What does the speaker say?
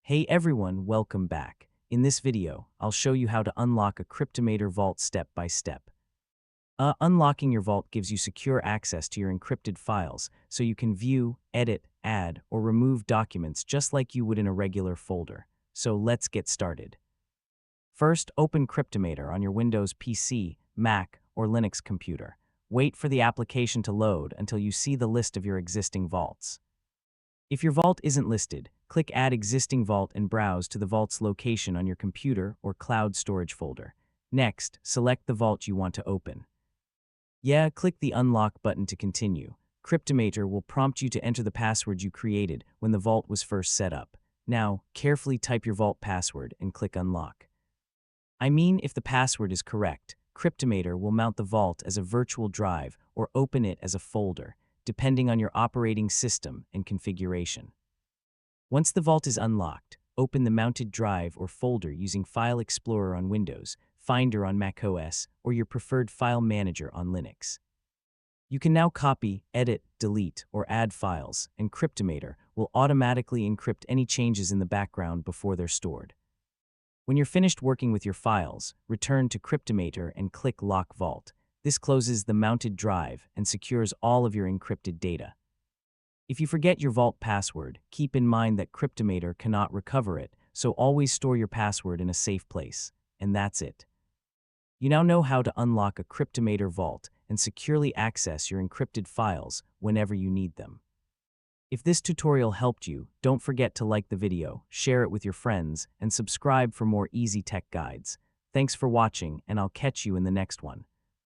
Hey everyone, welcome back. In this video, I'll show you how to unlock a Cryptomator vault step by step. Unlocking your vault gives you secure access to your encrypted files, so you can view, edit, add, or remove documents just like you would in a regular folder. So let's get started. First, open Cryptomator on your Windows PC, Mac, or Linux computer. Wait for the application to load until you see the list of your existing vaults. If your vault isn't listed, click Add Existing Vault and browse to the vault's location on your computer or cloud storage folder. Next, select the vault you want to open. Click the Unlock button to continue. Cryptomator will prompt you to enter the password you created when the vault was first set up. Now, carefully type your vault password and click Unlock. If the password is correct, Cryptomator will mount the vault as a virtual drive or open it as a folder, depending on your operating system and configuration. Once the vault is unlocked, open the mounted drive or folder using File Explorer on Windows, Finder on macOS, or your preferred file manager on Linux. You can now copy, edit, delete, or add files, and Cryptomator will automatically encrypt any changes in the background before they're stored. When you're finished working with your files, return to Cryptomator and click Lock Vault. This closes the mounted drive and secures all of your encrypted data. If you forget your vault password, keep in mind that Cryptomator cannot recover it, so always store your password in a safe place. And that's it. You now know how to unlock a Cryptomator vault and securely access your encrypted files whenever you need them. If this tutorial helped you, don't forget to like the video, share it with your friends, and subscribe for more easy tech guides. Thanks for watching, and I'll catch you in the next one.